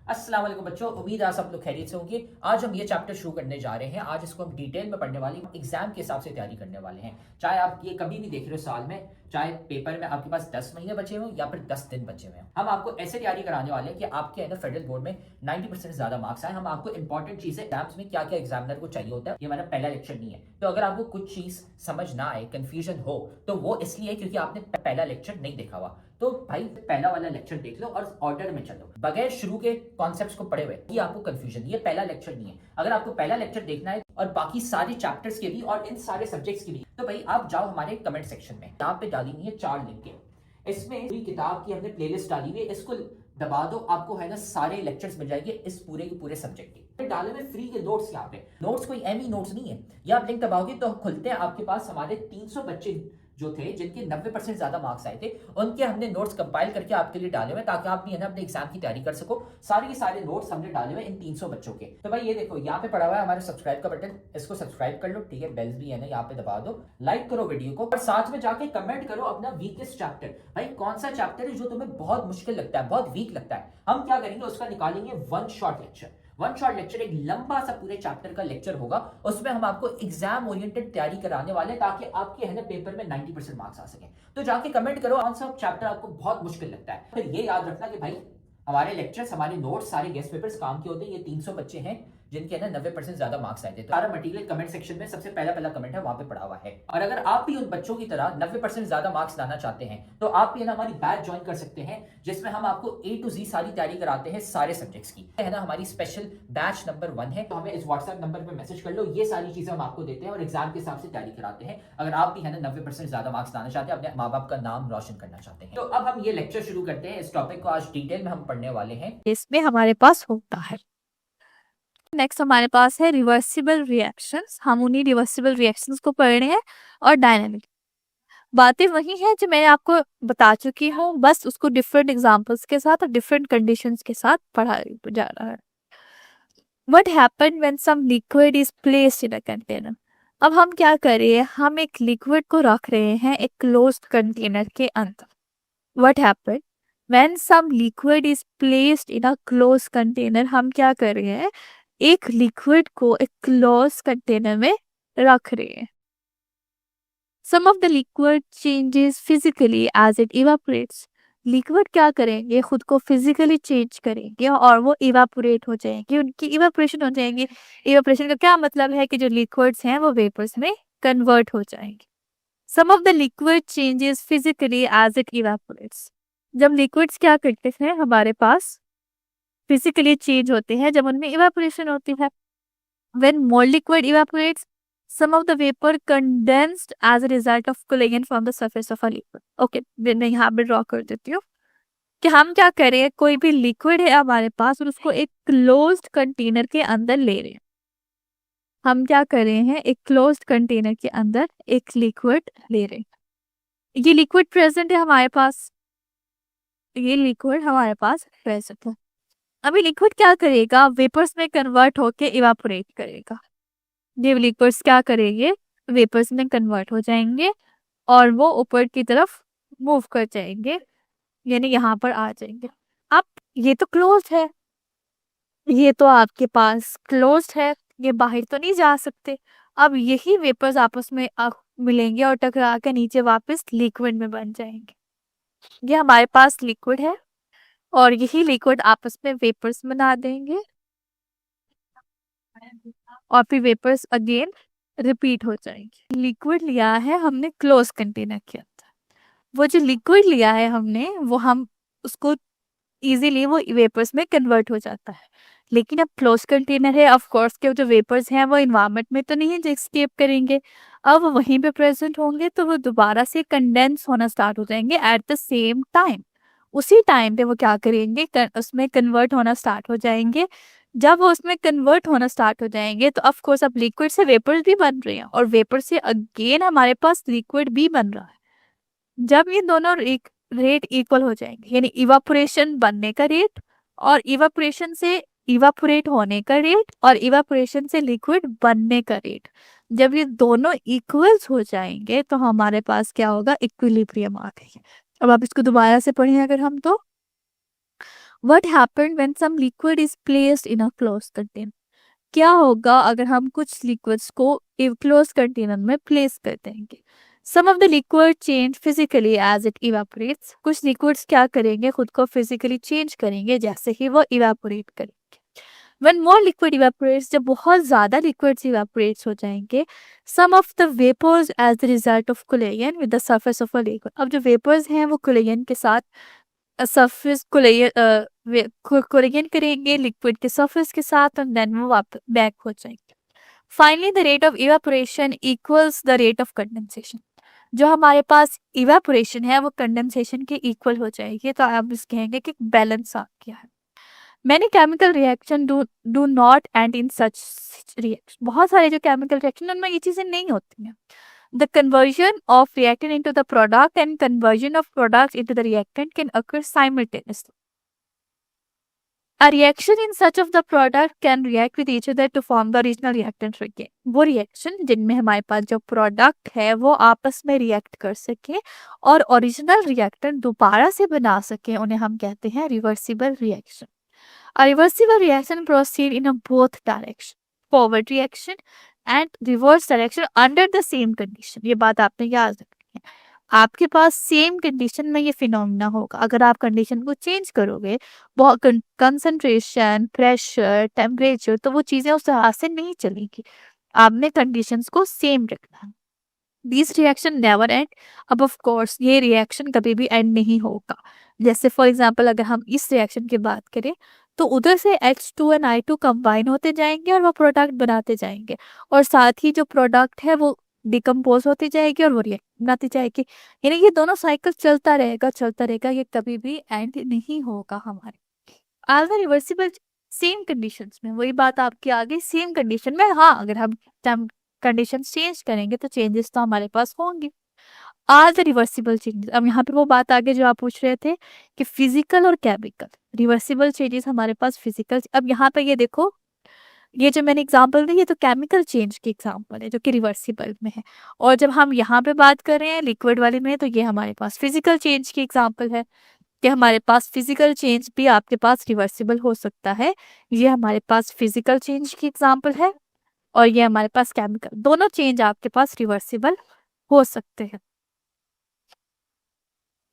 अस्सलाम वालेकुम बच्चों, उम्मीद है आप सब लोग खैरियत से होंगे। आज हम ये चैप्टर शुरू करने जा रहे हैं। आज इसको हम डिटेल में पढ़ने वाले हैं, एग्जाम के हिसाब से तैयारी करने वाले हैं। चाहे आप ये कभी भी देख रहे हो साल में, चाहे पेपर में आपके पास 10 महीने बचे हों या फिर 10 दिन बचे हुए हैं, हम आपको ऐसे तैयारी कराने वाले हैं कि आपके है ना फेडरल बोर्ड में 90% से ज्यादा मार्क्स आए। हम आपको इंपॉर्टेंट चीजें एग्जाम्स में क्या क्या एग्जामिनर को चाहिए होता है, ये हमारा पहला लेक्चर नहीं है। तो अगर आपको कुछ चीज समझ ना आए, कंफ्यूजन हो, तो वो इसलिए क्योंकि आपने पहला लेक्चर नहीं देखा हुआ। तो भाई पहला वाला लेक्चर देख लो और ऑर्डर में चलो, बगैर शुरू के कॉन्सेप्ट्स को पढ़े हुए ये आपको कंफ्यूजन, ये पहला लेक्चर नहीं है। अगर आपको पहला लेक्चर देखना है और बाकी सारे चैप्टर्स के भी और इन सारे सब्जेक्ट्स के भी, तो भाई आप जाओ हमारे कमेंट सेक्शन में, यहाँ पे डाली हुई है 4 लिंक। इसमें पूरी किताब की हमने प्लेलिस्ट डाली हुई है, इसको दबा दो, आपको है ना सारे लेक्चर्स मिल जाएंगे इस पूरे के पूरे सब्जेक्ट के। डाले में फ्री के नोट्स, यहाँ पे नोट्स कोई एमी नोट्स नहीं है। ये आप लिंक दबाओगे तो खुलते हैं, आपके पास हमारे 300 बच्चे जो थे जिनके 90% ज्यादा मार्क्स आए थे, उनके हमने नोट्स कंपाइल करके आपके लिए डाले हुए ताकि आप भी है ना अपने एग्जाम की तैयारी कर सको। सारे के सारे नोट्स हमने डाले हुए इन 300 बच्चों के। तो भाई ये देखो यहाँ पे पड़ा हुआ है हमारे सब्सक्राइब का बटन, इसको सब्सक्राइब कर लो, ठीक है। बेल्स भी है ना यहाँ पे दबा दो, लाइक करो वीडियो को और साथ में जाके कमेंट करो अपना वीकेस्ट चैप्टर। भाई कौन सा चैप्टर है जो तुम्हें बहुत मुश्किल लगता है, बहुत वीक लगता है, हम क्या करेंगे उसका निकालेंगे one shot lecture. One shot lecture एक लंबा सा पूरे चैप्टर का लेक्चर होगा, उसमें हम आपको एग्जाम ओरिएंटेड तैयारी कराने वाले हैं ताकि आपके है ना पेपर में 90% मार्क्स आ सके। तो जाके कमेंट करो कौन सा चैप्टर आपको बहुत मुश्किल लगता है। फिर ये याद रखना कि भाई हमारे लेक्चर्स, हमारे नोट्स, सारे गेस्ट पेपर्स काम के होते हैं। ये 300 बच्चे हैं जिनके ना 90% ज्यादा मार्क्स आए थे। तो सारा मटेरियल कमेंट सेक्शन में सबसे पहला कमेंट है, वहां पे पड़ा हुआ है। और अगर आप भी उन बच्चों की तरह 90% ज्यादा मार्क्स लाना चाहते हैं तो आप भी है ना हमारी बैच ज्वाइन कर सकते हैं, जिसमें हम आपको A to Z सारी तैयारी कराते हैं सारे सब्जेक्ट्स की, है ना। हमारी स्पेशल बैच नंबर 1 है, तो हमें इस व्हाट्सएप नंबर पर मैसेज कर लो। ये सारी चीजें हम आपको देते हैं और एग्जाम के हिसाब से तैयारी कराते हैं। अगर आप भी है ना 90% ज्यादा मार्क्स लाना चाहते हैं, अपने माँ बाप का नाम रोशन करना चाहते हैं। तो अब हम ये लेक्चर शुरू करते हैं। इस टॉपिक को आज डिटेल में हम पढ़ने वाले हैं, इसमें हमारे पास होता है। नेक्स्ट हमारे पास है रिवर्सिबल रिएक्शंस। हम उन्हीं रिवर्सिबल रिएक्शंस को पढ़ रहे हैं और डायनामिक बातें वही हैं जो मैंने आपको बता चुकी हूँ, बस उसको डिफरेंट एग्जांपल्स के साथ और डिफरेंट कंडीशंस के साथ पढ़ा जा रहा है। What happen when some liquid is placed in a container. अब हम क्या कर रहे हैं, हम एक लिक्विड को रख रहे हैं एक क्लोज्ड कंटेनर के अंदर। What happen when some liquid is placed in a closed container, हम क्या कर रहे हैं, एक लिक्विड को एक क्लोज कंटेनर में रख रहे हैं। Some of the liquid changes physically as it evaporates. Liquid क्या करेंगे, खुद को फिजिकली चेंज करेंगे और वो इवापोरेट हो जाएंगे, उनकी इवापोरेशन हो जाएंगे। इवापोरेशन का क्या मतलब है कि जो लिक्विड्स हैं वो वेपर्स में कन्वर्ट हो जाएंगे। Some of the liquid changes physically as it evaporates. जब लिक्विड्स क्या करते हैं, हमारे पास फिजिकली चेंज होते हैं जब उनमें इवापोरेशन होती है। When more liquid evaporates, some of the vapor condensed as a result of cooling from the surface of a liquid. Okay, मैं यहाँ पे ड्रॉ कर देती हूँ कि हम क्या करें, कोई भी लिक्विड है हमारे पास और उसको एक क्लोज्ड कंटेनर के अंदर ले रहे हैं। हम क्या कर रहे हैं, एक क्लोज्ड कंटेनर के अंदर एक लिक्विड ले रहे हैं। ये लिक्विड प्रेजेंट है हमारे पास, ये लिक्विड हमारे पास प्रेजेंट है। अभी लिक्विड क्या करेगा, वेपर्स में कन्वर्ट होके इवापोरेट करेगा। ये लिक्विड्स क्या करेंगे, वेपर्स में कन्वर्ट हो जाएंगे और वो ऊपर की तरफ मूव कर जाएंगे, यानी यहाँ पर आ जाएंगे। अब ये तो क्लोज्ड है, ये तो आपके पास क्लोज्ड है, ये बाहर तो नहीं जा सकते। अब यही वेपर्स आपस में मिलेंगे और टकरा के नीचे वापस लिक्विड में बन जाएंगे। ये हमारे पास लिक्विड है और यही लिक्विड आपस में वेपर्स बना देंगे और फिर वेपर्स अगेन रिपीट हो जाएंगे। लिक्विड लिया है हमने क्लोज कंटेनर के अंदर, वो जो लिक्विड लिया है हमने वो हम उसको इजीली वो वेपर्स में कन्वर्ट हो जाता है। लेकिन अब क्लोज कंटेनर है, ऑफ कोर्स के जो वेपर्स हैं वो इन्वायरमेंट में तो नहीं है जो एस्केप करेंगे, अब वहीं पे प्रेजेंट होंगे तो वो दोबारा से कंडेंस होना स्टार्ट हो जाएंगे एट द सेम टाइम। उसी टाइम पे वो क्या करेंगे, उसमें कन्वर्ट होना स्टार्ट हो जाएंगे। जब वो उसमें कन्वर्ट होना स्टार्ट हो जाएंगे तो ऑफ कोर्स अब लिक्विड से वेपर्स भी बन रहे हैं और वेपर से अगेन हमारे पास लिक्विड भी बन रहा है। जब ये दोनों रेट इक्वल हो जाएंगे, यानी इवापोरेशन बनने का रेट और इवापोरेशन से इवापोरेट होने का रेट और इवापोरेशन से लिक्विड बनने का रेट, जब ये दोनों इक्वल्स हो जाएंगे तो हमारे पास क्या होगा, इक्विलिब्रियम आ गई। अब आप इसको दोबारा से पढ़ें अगर हम, तो What happened when some liquid is placed in a closed container? क्या होगा अगर हम कुछ लिक्विड्स को क्लोज कंटेनर में प्लेस कर देंगे? Some of the liquid change physically as it evaporates. कुछ लिक्विड्स क्या करेंगे, खुद को फिजिकली चेंज करेंगे जैसे ही वो इवेपोरेट करेंगे. When more liquid evaporates, जब बहुत ज्यादा liquids evaporates हो जाएंगे, some of the vapors as the result of collision with the surface of a liquid. अब जो vapors हैं वो collision के साथ सरफेस कोलिजन करेंगे लिक्विड के सरफेस के साथ एंड देन वो वापस बैक हो जाएंगे. Finally the rate of evaporation equals the rate of condensation. जो हमारे पास इवेपोरेशन है वो कंडेंसेशन के इक्वल हो जाएगी. तो आप इस कहेंगे कि बैलेंस आ गया है. Many chemical reaction do not and in such reaction. बहुत सारे जो केमिकल रिएक्शन उनमें ये चीजें नहीं होती हैं. The conversion of reactant into the product and conversion of products into the reactant can occur simultaneously. A reaction in such of the product can react with each other to form the original reactant again. वो reaction जिनमें हमारे पास जो product है वो आपस में react कर सके और original reactant दोबारा से बना सके, उन्हें हम कहते हैं reversible reaction. A reversible reaction proceed in a both direction. Forward reaction and reverse direction under the same condition. ये बात आपने याद रखनी है. आपके पास सेम कंडीशन में ये फिनोमिना होगा. अगर आप कंडीशन को चेंज करोगे, बहुत कंसंट्रेशन, प्रेशर, टेम्परेचर, तो वो चीजें उस तरह से नहीं चलेगी. आपने कंडीशंस को सेम रखना है. This reaction never and. अब ऑफ कोर्स ये रिएक्शन कभी भी एंड नहीं होगा. जैसे फॉर एग्जांपल अगर हम इस रिएक्शन की बात करें तो उधर से H2 एंड I2 कंबाइन होते जाएंगे और वो प्रोडक्ट बनाते जाएंगे, और साथ ही जो प्रोडक्ट है वो डिकम्पोज होती जाएगी और वो रिएक्ट बनाती जाएगी. यानी ये दोनों साइकिल चलता रहेगा. ये कभी भी एंड नहीं होगा हमारे. Are the reversible same conditions में. वही बात आपकी आ गई सेम कंडीशन में. हाँ, अगर हम कंडीशन चेंज करेंगे तो चेंजेस तो हमारे पास होंगे. Are the reversible changes. अब यहाँ पे वो बात आगे जो आप पूछ रहे थे कि फिजिकल और केमिकल. रिवर्सिबल चेंजेस हमारे पास फिजिकल. अब यहाँ पे ये देखो, ये जो मैंने एग्जांपल दी ये तो केमिकल चेंज की एग्जांपल है जो कि रिवर्सिबल में है, और जब हम यहाँ पे बात कर रहे हैं लिक्विड वाले में तो ये हमारे पास फिजिकल चेंज की एग्जांपल है कि हमारे पास फिजिकल चेंज भी आपके पास रिवर्सिबल हो सकता है. ये हमारे पास फिजिकल चेंज की एग्जांपल है और ये हमारे पास केमिकल. दोनों चेंज आपके पास रिवर्सिबल हो सकते हैं.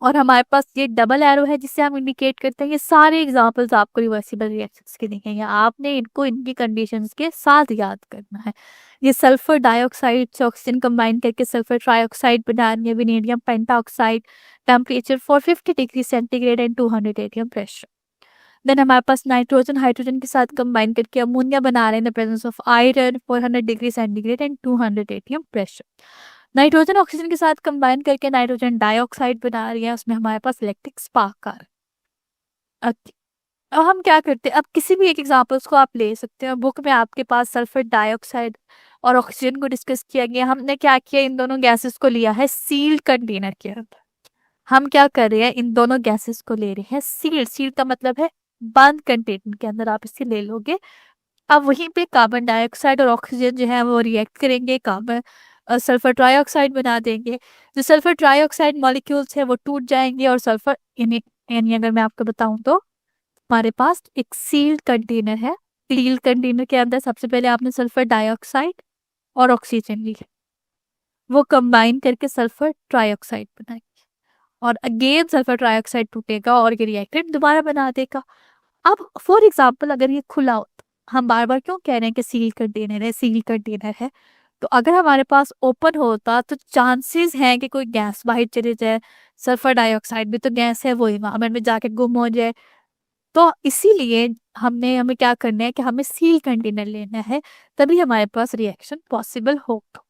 और हमारे पास ये डबल एरो है जिससे हम इंडिकेट करते हैं. ये सारे एग्जांपल्स आपको रिवर्सिबल रिएक्शंस के दिखेंगे. आपने इनको इनकी कंडीशंस के साथ याद करना है. ये सल्फर डाइऑक्साइड से ऑक्सीजन कंबाइन करके सल्फर ट्राइऑक्साइड बना रही है. Vanadium pentoxide, temperature 450 degree centigrade and 200 ATM pressure. Then हमारे पास नाइट्रोजन हाइड्रोजन के साथ कंबाइन करके अमोनिया बना रहे हैं in the presence of iron 400 degree centigrade and 200 ATM pressure. Nitrogen oxygen के साथ कंबाइन करके नाइट्रोजन डाइऑक्साइड बना रही है, उसमें हमारे पास इलेक्ट्रिक स्पार्क आ रहा है. अब हम क्या करते हैं, अब किसी भी एक एग्जांपल्स को आप ले सकते हैं. बुक में आपके पास सल्फर डाइऑक्साइड और ऑक्सीजन को डिस्कस किया गया. हमने क्या किया, इन दोनों गैसेस को लिया है सील्ड कंटेनर के अंदर. हम क्या कर रहे हैं, इन दोनों गैसेस को ले रहे हैं सील्ड. सील्ड का मतलब है बंद कंटेनर के अंदर आप इसे ले लोगे. अब वहीं पे कार्बन डाइऑक्साइड और ऑक्सीजन जो है वो रिएक्ट करेंगे, कार्बन सल्फर ट्राइऑक्साइड बना देंगे. जो सल्फर ट्राइऑक्साइड मॉलिक्यूल्स है वो टूट जाएंगे और सल्फर यानी अगर मैं आपको बताऊं तो हमारे पास एक सील्ड कंटेनर है. सील्ड कंटेनर के अंदर सबसे पहले आपने सल्फर डाइऑक्साइड और ऑक्सीजन ली, वो कंबाइन करके सल्फर ट्राइऑक्साइड बनाएंगे और अगेन सल्फर ट्राइऑक्साइड टूटेगा और ये रिएक्टेंट दोबारा बना देगा. अब फॉर एग्जाम्पल अगर ये खुला हो, हम बार बार क्यों कह रहे हैं कि सील्ड कंटेनर है, सील्ड कंटेनर है, तो अगर हमारे पास ओपन होता तो चांसेस हैं कि कोई गैस बाहर चले जाए. सल्फर डाइऑक्साइड भी तो गैस है, वो इन्वायरमेंट में जाके गुम हो जाए. तो इसीलिए हमें क्या करना है कि हमें सील कंटेनर लेना है, तभी हमारे पास रिएक्शन पॉसिबल होगा.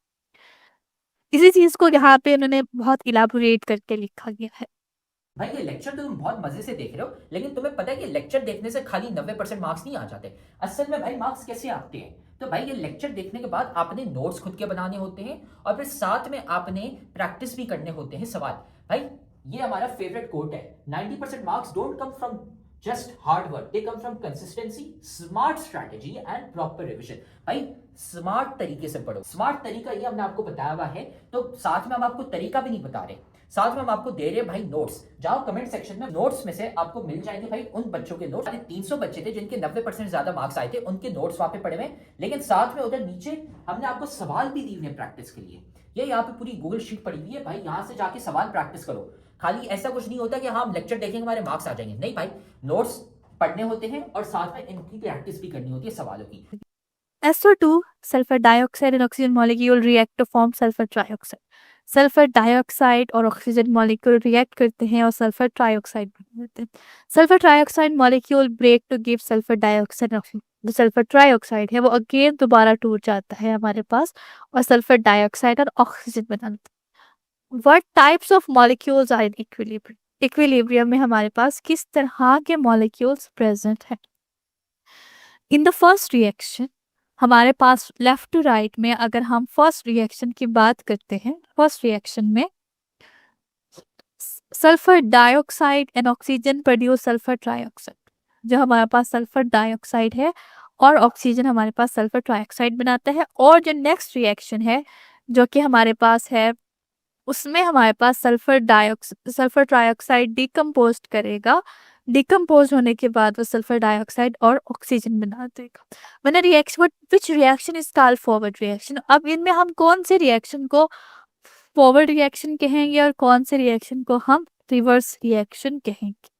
इसी चीज को यहाँ पे उन्होंने बहुत इलाबोरेट करके लिखा गया है. भाई ये लेक्चर तो तुम बहुत मजे से देख रहे हो, लेकिन तुम्हें पता है कि लेक्चर देखने से खाली 90% मार्क्स नहीं आ जाते. असल में भाई मार्क्स कैसे आते हैं, तो भाई ये लेक्चर देखने के बाद आपने नोट्स खुद के बनाने होते हैं और फिर साथ में आपने प्रैक्टिस भी करने होते हैं सवाल. भाई ये हमारा फेवरेट कोट है, 90% marks don't come from just hard work, they come from consistency, smart strategy and proper revision. भाई स्मार्ट तरीके से पढ़ो. स्मार्ट तरीका ये हमने आपको बताया हुआ है, तो साथ में हम आपको तरीका भी नहीं बता रहे, साथ में हम आपको दे रहे हैं भाई नोट्स। जाओ कमेंट सेक्शन में, नोट्स में से आपको मिल जाएंगे भाई उन बच्चों के नोट्स। 300 बच्चे थे जिनके 90% ज्यादा मार्क्स आए थे, उनके नोट्स वहां पे पड़े हुए। लेकिन साथ में उधर नीचे हमने आपको सवाल भी दिए हैं प्रैक्टिस के लिए। ये यहाँ पे पूरी गूगल शीट पड़ी हुई है भाई, यहाँ से जाके सवाल प्रैक्टिस करो। खाली ऐसा कुछ नहीं होता कि हाँ हम लेक्चर देखेंगे हमारे मार्क्स आ जाएंगे, नहीं भाई, नोट्स पढ़ने होते हैं और साथ में इनकी प्रैक्टिस भी करनी होती है सवालों की। SO2, sulfur dioxide and oxygen molecule react to form sulfur trioxide. Sulphur dioxide और ऑक्सीजन मॉलिक्यूल रिएक्ट करते हैं और सल्फर ट्राइऑक्साइड बन जाते हैं। Sulphur trioxide molecule break to give sulphur dioxide. जो सल्फर ट्राइऑक्साइड है वो अगेन दोबारा टूट जाता है हमारे पास और सल्फर डाइऑक्साइड और ऑक्सीजन बनाता है। What types of molecules are in equilibrium? Equilibrium में हमारे पास किस तरह के मॉलिक्यूल्स प्रेजेंट हैं? इन द फर्स्ट रिएक्शन हमारे पास लेफ्ट टू राइट में अगर हम फर्स्ट रिएक्शन की बात करते हैं, फर्स्ट रिएक्शन में sulphur dioxide and oxygen produce sulphur trioxide. जो हमारे पास सल्फर डाइऑक्साइड है और ऑक्सीजन हमारे पास सल्फर ट्राइऑक्साइड बनाता है। और जो नेक्स्ट रिएक्शन है जो कि हमारे पास है, उसमें हमारे पास सल्फर ट्राइऑक्साइड डिकम्पोज करेगा। डिकम्पोज होने के बाद वो सल्फर डाइऑक्साइड और ऑक्सीजन बना देगा। मैंने reaction, which reaction is called forward reaction? अब इनमें हम कौन से रिएक्शन को फॉरवर्ड रिएक्शन कहेंगे और कौन से रिएक्शन को हम रिवर्स रिएक्शन कहेंगे?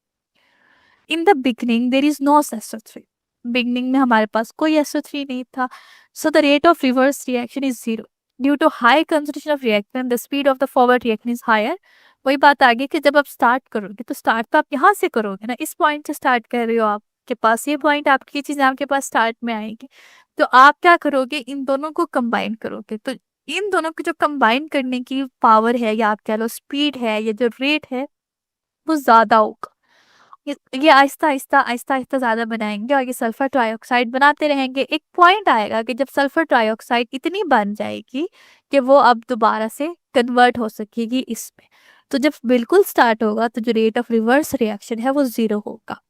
In the beginning there is no SO3। Beginning में हमारे पास कोई SO3 नहीं था, so the rate of reverse reaction is 0। Due to high concentration of reactant the speed of the forward reaction is higher. वही बात आगे कि जब आप स्टार्ट करोगे तो स्टार्ट तो आप यहाँ से करोगे ना, इस पॉइंट से स्टार्ट कर रहे हो, आपके पास ये पॉइंट, आपकी चीज आपके पास स्टार्ट में आएगी। तो आप क्या करोगे, इन दोनों को कंबाइन करोगे। तो इन दोनों को जो कंबाइन करने की पावर है या आप कह लो स्पीड है, ये जो रेट है वो ज्यादा होगा। ये आहिस्ता आहिस्ता आहिस्ता आहिस्ता ज्यादा बनाएंगे और ये सल्फर ट्राइऑक्साइड बनाते रहेंगे। एक पॉइंट आएगा कि जब सल्फर ट्राइऑक्साइड इतनी बन जाएगी कि वो अब दोबारा से कन्वर्ट हो सकेगी इसमें। तो जब बिल्कुल स्टार्ट होगा तो जो रेट ऑफ रिवर्स रिएक्शन है वो 0 होगा।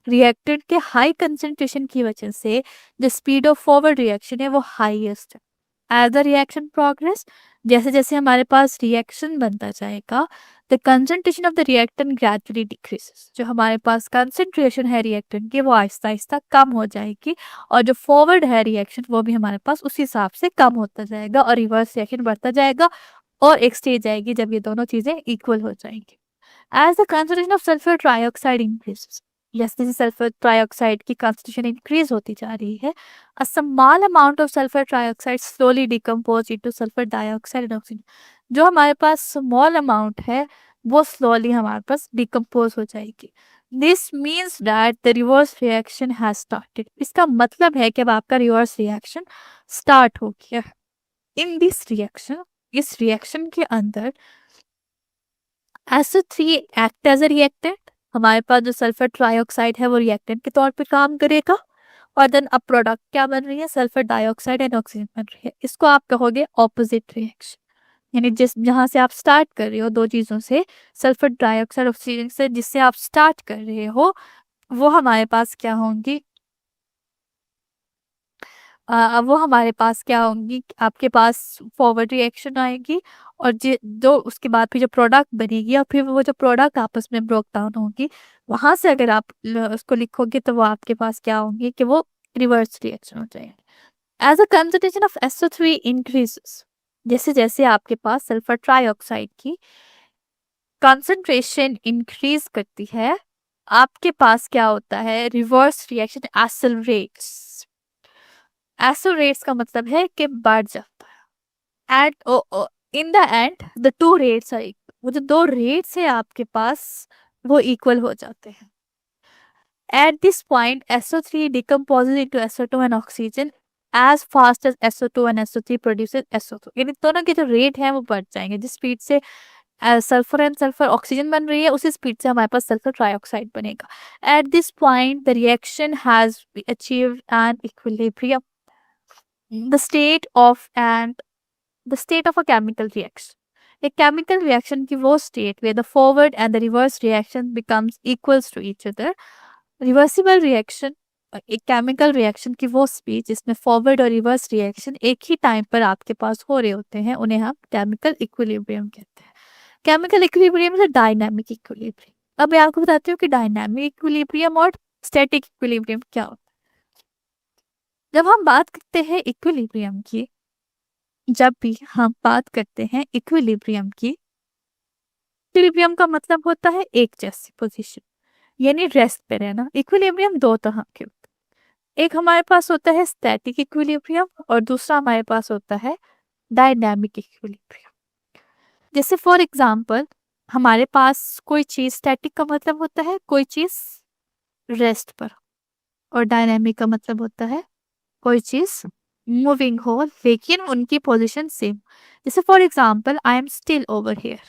रिएक्टेंट के हाई कंसेंट्रेशन की वजह से जो स्पीड ऑफ फॉरवर्ड रिएक्शन है वो हाईएस्ट है। एज द रिएक्शन प्रोग्रेस, जैसे जैसे हमारे पास रिएक्शन बनता जाएगा, the concentration of the reactant gradually decreases. जो हमारे पास कंसेंट्रेशन है रिएक्टेंट की वो आहिस्ता आहिस्ता कम हो जाएगी और जो फॉरवर्ड है रिएक्शन वो भी हमारे पास उस हिसाब से कम होता जाएगा और रिवर्स रिएक्शन बढ़ता जाएगा। और एक स्टेज आएगी जब ये दोनों चीजें इक्वल हो जाएंगी। As the concentration of sulphur trioxide increases, जैसे जैसे सल्फर ट्राइऑक्साइड की कंसेंट्रेशन इंक्रीज होती जा रही है, a small amount of sulphur trioxide slowly decompose into sulphur dioxide and oxygen. जो हमारे पास स्मॉल अमाउंट है वो स्लोली हमारे पास डिकम्पोज हो जाएगी। This means that the reverse reaction has started. इसका मतलब है कि अब आपका रिवर्स रिएक्शन स्टार्ट हो गया है। इन दिस रिएक्शन, इस रिएक्शन के अंदर SO3 act as a reactant. हमारे पास जो सल्फर ट्राइऑक्साइड है वो रिएक्टेंट के तौर पे काम करेगा और देन अब प्रोडक्ट क्या बन रही है, सल्फर डाइऑक्साइड एंड ऑक्सीजन बन रही है। इसको आप कहोगे ऑपोजिट रिएक्शन। यानी जहां से आप स्टार्ट कर रहे हो दो चीजों से, सल्फर डाइऑक्साइड ऑक्सीजन से जिससे आप स्टार्ट कर रहे हो, वो हमारे पास क्या होंगी, वो हमारे पास क्या होंगी, आपके पास फॉरवर्ड रिएक्शन आएगी और जो उसके बाद फिर जो प्रोडक्ट बनेगी और फिर वो जो प्रोडक्ट आपस में ब्रोक डाउन होगी, वहां से अगर आप उसको लिखोगे तो वो आपके पास क्या होंगे कि वो रिवर्स रिएक्शन हो जाएगी। As a concentration of SO3 increases, जैसे जैसे आपके पास सल्फर ट्राइऑक्साइड की कंसेंट्रेशन इंक्रीज करती है, आपके पास क्या होता है, रिवर्स रिएक्शन एक्सेलरेट्स। एक्सेलरेट्स का मतलब है कि बढ़ जाता है। And in the end the two rates are equal. वो जो दो रेट्स है आपके पास वो इक्वल हो जाते हैं। At this point SO3 decomposes into SO2 and oxygen as fast as SO2 and SO3 produces SO2। यानी दोनों के जो रेट हैं वो बढ़ जाएंगे। जिस स्पीड से सल्फर एंड सल्फर ऑक्सीजन बन रही है उसी स्पीड से हमारे पास सल्फर ट्राइऑक्साइड बनेगा। Eight this point the reaction has achieved an equilibrium. The state of a chemical reaction. A chemical reaction की वो state where the forward and the reverse reaction becomes equals to each other. Reversible reaction, एक chemical reaction की वो speed जिसमें forward और reverse reaction एक ही time पर आपके पास हो रहे होते हैं, उन्हें हम chemical equilibrium कहते हैं। केमिकल इक्विलिब्रियम से डायनामिक इक्विलिब्रियम। अब मैं आपको बताती हूँ कि डायनामिक इक्विलिब्रियम और स्टैटिक इक्विलिब्रियम क्या होता है। जब हम बात करते हैं इक्विलिब्रियम की, जब भी हम बात करते हैं इक्विलिब्रियम की, इक्विलिब्रियम का मतलब होता है एक जैसी पोजीशन, यानी रेस्ट पे रहना। इक्विलिब्रियम दो तरह के होते हैं, एक हमारे पास होता है स्टैटिक इक्विलिब्रियम और दूसरा हमारे पास होता है डायनामिक इक्विलिब्रियम। जैसे फॉर एग्जाम्पल हमारे पास कोई चीज, स्टैटिक का मतलब होता है कोई चीज रेस्ट पर, और डायनामिक का मतलब होता है कोई चीज मूविंग हो लेकिन उनकी पोजीशन सेम। जैसे for example I am still over here,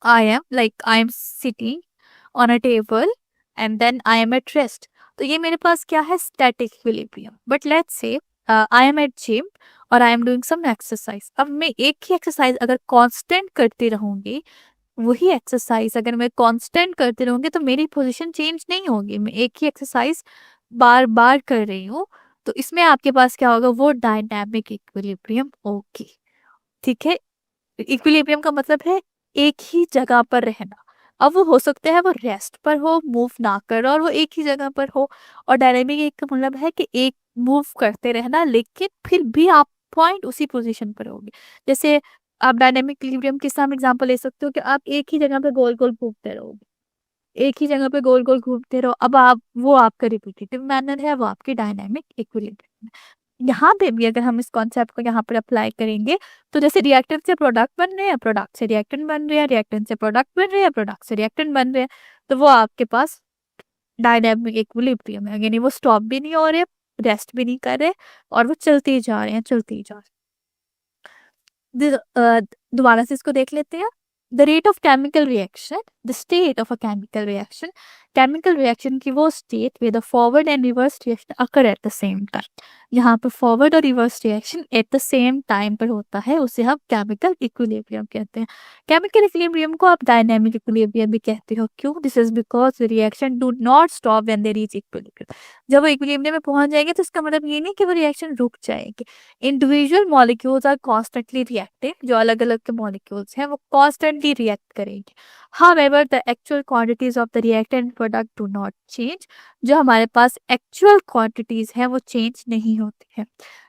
I am sitting on a table and then I am at rest. तो ये मेरे पास क्या है, static equilibrium. But let's say I am at gym और I am doing some exercise. अब मैं एक ही exercise अगर कांस्टेंट करती रहूंगी, वही एक्सरसाइज अगर मैं कांस्टेंट करती रहूंगी तो मेरी पोजीशन चेंज नहीं होगी। मैं एक ही एक्सरसाइज बार बार कर रही हूँ, तो इसमें आपके पास क्या होगा, वो डायनामिक इक्विलिब्रियम होगी। ठीक है, इक्विलिब्रियम का मतलब है एक ही जगह पर रहना। अब वो हो सकता है वो रेस्ट पर हो, मूव ना कर, और वो एक ही जगह पर हो। और डायनेमिक एक का मतलब है कि एक मूव करते रहना लेकिन फिर भी आप पॉइंट उसी पोजीशन पर होगे। जैसे आप डायनेमिक इक्विलिब्रियम के साथ एग्जांपल ले सकते हो कि आप एक ही जगह पे गोल गोल घूमते रहोगे, एक ही जगह पे गोल गोल घूमते रहो। अब आप, वो आपका रिपीटेटिव मैनर है, वो आपकी डायनेमिक इक्विलिब्रियम है। यहाँ पे भी अगर हम इस कॉन्सेप्ट को यहाँ पर अप्लाई करेंगे, तो जैसे रिएक्टेंट से प्रोडक्ट बन रहे हैं, प्रोडक्ट से रिएक्टेंट बन रहे हैं, रिएक्टेंट से प्रोडक्ट बन रहे हैं, प्रोडक्ट से रिएक्टेंट बन रहे हैं, तो वो आपके पास डायनेमिक इक्विलिब्रियम है। यानी वो स्टॉप भी नहीं हो रहे, रेस्ट भी नहीं कर रहे, और वो चलते ही जा रहे हैं, चलते ही जा रहे हैं। दोबारा से इसको देख लेते हैं। The rate of chemical reaction, the state of a chemical reaction. Chemical reaction की वो state way the forward and reverse reaction occur at the same time. यहाँ पर फॉरवर्ड और reverse reaction at the same time पर होता है, उसे हम केमिकल इक्विलिब्रियम कहते हैं। केमिकल इक्विलिब्रियम को आप डायनेमिक इक्विलिब्रियम भी कहते हो। क्यों? This is because the reaction do not stop when they reach equilibrium. जब वो इक्विलिब्रियम में पहुंच जाएंगे तो इसका मतलब ये नहीं कि वो रिएक्शन रुक जाएगी। Individual molecules are constantly reactive, जो अलग अलग के मॉलिक्यूल्स हैं वो कॉन्स्टेंटली रिएक्ट करेंगे। However, the actual quantities of the reactant product do not change. जो हमारे पास actual quantities हैं वो change नहीं होती हैं।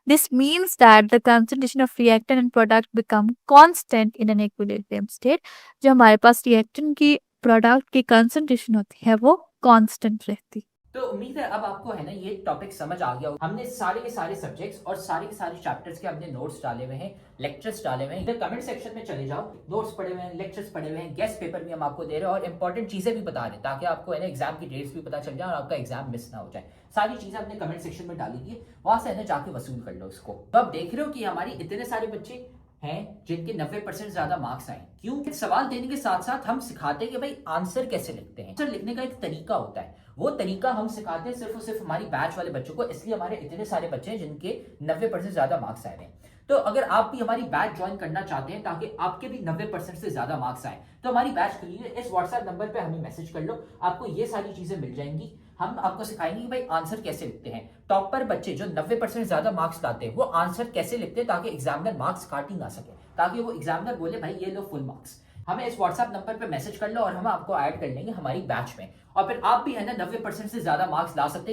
This means that the concentration of reactant and product become constant in an equilibrium state. जो हमारे पास reactant की product की concentration होती है वो constant रहती है। तो उम्मीद है अब आपको है ना ये टॉपिक समझ आ गया। हमने सारे के सारे सब्जेक्ट्स और सारे के सारे चैप्टर्स के अपने नोट्स डाले हुए हैं, लेक्चर्स डाले हुए हैं। इधर कमेंट सेक्शन में चले जाओ, नोट्स पढ़े हुए हैं, लेक्चर्स पढ़े हुए हैं, गेस्ट पेपर भी हम आपको दे रहे हैं और इंपॉर्टेंट चीजें भी बता रहे हैं ताकि आपको है ना एग्जाम की डेट्स भी पता चल जाए और आपका एग्जाम मिस ना हो जाए। सारी चीजें अपने कमेंट सेक्शन में डाली थी, वहां से है ना जाके वसूल कर लो इसको। तो आप देख रहे हो कि हमारी इतने सारे बच्चे हैं जिनके 90% ज्यादा मार्क्स आए। क्यों? सवाल देने के साथ साथ हम सिखाते हैं कि भाई आंसर कैसे लिखते हैं। आंसर लिखने का एक तरीका होता है, वो तरीका हम सिखाते हैं सिर्फ और सिर्फ हमारी बैच वाले बच्चों को, इसलिए हमारे इतने सारे बच्चे हैं जिनके 90% ज्यादा मार्क्स आए हैं। तो अगर आप भी हमारी बैच ज्वाइन करना चाहते हैं ताकि आपके भी 90% से ज्यादा मार्क्स आए, तो हमारी बैच खुली है। इस व्हाट्सएप नंबर पे हमें मैसेज कर लो, आपको ये सारी चीजें मिल जाएंगी। हम आपको सिखाएंगे कि भाई आंसर कैसे लिखते हैं। टॉपर बच्चे जो 90% ज्यादा मार्क्स लाते हैं वो आंसर कैसे लिखते हैं ताकि एग्जामिनर मार्क्स काट ही ना सके, ताकि वो एग्जामिनर बोले भाई ये लो फुल मार्क्स। हमें इस व्हाट्सएप नंबर पे मैसेज कर लो और हम आपको ऐड कर लेंगे हमारी बैच में, और फिर आप भी है ना 90% से ज्यादा मार्क्स ला सकते हैं।